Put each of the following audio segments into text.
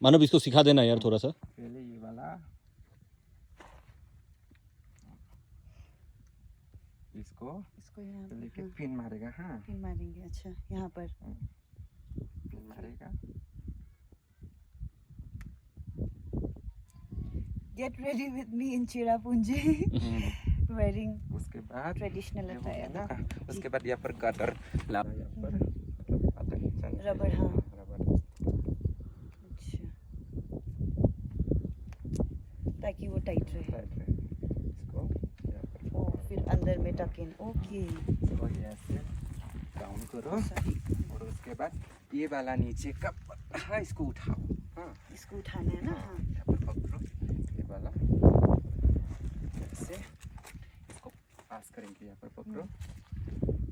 मानव इसको सिखा देना यार थोड़ा सा। पहले ये वाला इसको यहाँ पर लेके हाँ, पिन मारेगा। हाँ पिन मारेंगे। अच्छा यहाँ पर पिन मारेगा। Get ready with me in Cherrapunji wearing उसके बाद ट्रेडिशनल ये हो अटायर। गया ना। उसके बाद यहाँ पर गाटर ला यहाँ पर मतलब आता नीचे नीचे। रबड़, हाँ। रबड़ अच्छा, ताकि वो टाइट रहे। टाइट रहे। इसको यहाँ पर ओ फिर अंदर में टक इन। ओके इसको ऐसे डाउन करो और उसके बाद ये वाला नीचे का हाँ इसको उठाओ। हाँ इसको उठाना है ना। हाँ यहाँ पर पकड़ो ये वाला ऐसे इसको पास करेंगे। यहाँ पर पकड़ो।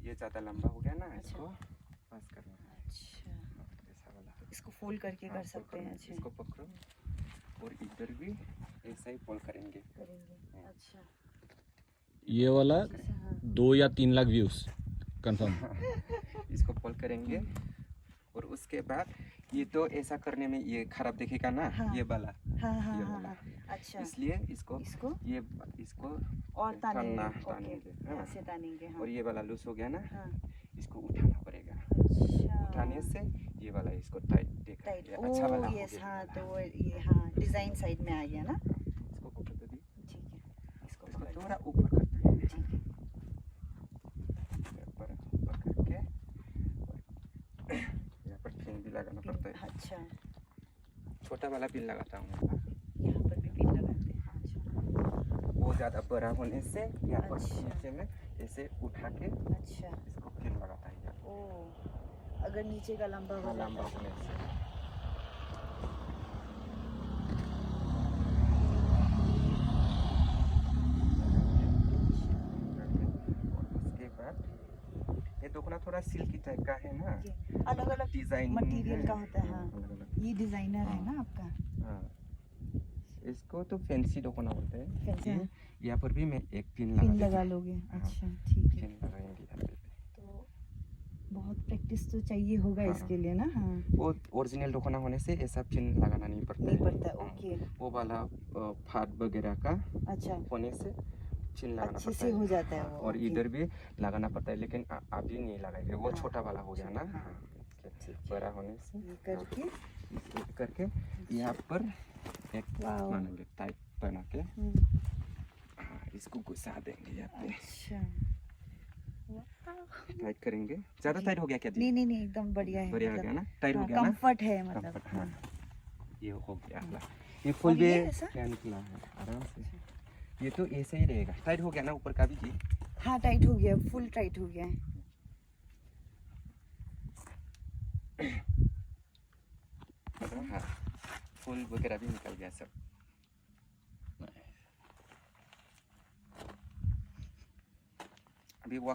ये ज़्यादा लंबा हो गया ना। इसको पास करना है। अच्छा, ऐसा वाला इसको फोल्ड करके हाँ, कर fold सकते हैं। करना। अच्छा इसको पकड़ो और इधर भी ऐसा ही फोल्ड करेंगे। करेंगे। अच्छा ये वाला हाँ 2 या 3 लाख व्यूज कंफर्म। इसको फोल्ड करेंगे और उसके बाद ये तो ऐसा करने में ये खराब दिखेगा ना। हाँ। ये वाला हाँ हाँ ये हाँ वाला। हाँ। अच्छा इसलिए इसको इसको ये इसको और तानेंगे। ओके तानेंगे। यहाँ हाँ। से तानेंगे। हाँ और ये वाला लूज हो गया ना। हाँ इसको उठाना पड़ेगा। अच्छा उठाने से ये वाला इसको टाइट देगा। टाइट। ये अच्छा वाला ओ हो यस गया। हाँ तो वो ये हाँ डिजाइन साइड में आ गया ना। इसको पकड़ दो दी। ठीक है इसको इसको पकड़ थोड़ा ऊपर करते हैं। ठीक है। ऊपर करके और यहाँ पर पिन भी लगाना पड़ता है। अच्छा छोटा वाला पिन लगाता हूँ। यहाँ पर भी पिन लगाते हैं। अच्छा वो ज़्यादा बड़ा होने से यहाँ पर अच्छा। नीचे में ऐसे उठा के अच्छा इसको पिन लगाता है। यहाँ ओ अगर नीचे का लंबा हो हाँ, जाता लंबा है। होने से उसके बाद ये दुगना थोड़ा सिल्की टाइप का है ना। अलग अलग डिजाइन मटेरियल का होता है। हाँ अलग-अलग। ये डिजाइनर है ना आपका। हाँ इसको तो फैंसी डोकोना बोलते हैं। फैंसी, हाँ। यहाँ पर भी मैं एक पिन पिन लगा लगा लोगे। अच्छा ठीक है। पिन लगाएंगे यहाँ पे। तो बहुत प्रैक्टिस तो चाहिए होगा हाँ। इसके लिए ना। हाँ वो ओरिजिनल डोकोना होने से ऐसा पिन लगाना नहीं पड़ता नहीं है। पड़ता। हाँ, ओके वो वाला फाट वगैरह का अच्छा होने से पिन लगाना अच्छे पड़ता से है। हो जाता है हाँ, वो। और ओके। इधर भी लगाना पड़ता है लेकिन अभी नहीं लगाएंगे। वो हाँ, छोटा वाला हो गया ना। हाँ। हाँ, बड़ा होने से ये करके हाँ, करके यहाँ पर एक वाओ। मानेंगे टाइट बना के। हम्म, हाँ, इसको घुसा देंगे यहाँ पे। अच्छा टाइट करेंगे। ज़्यादा टाइट हो गया क्या जी? नहीं नहीं नहीं एकदम बढ़िया है। बढ़िया हो गया ना। टाइट हो हाँ, गया ना। कंफर्ट है मतलब। कंफर्ट, हाँ। हाँ। ये हो गया अगला। ये फुल और भी ये ऐसा? क्या निकला है आराम से। ये तो ऐसे ही रहेगा। टाइट हो गया ना ऊपर का भी जी। हाँ टाइट हो गया फुल टाइट हो गया है। हाँ फुल वगैरह भी निकल गया सब। अभी वो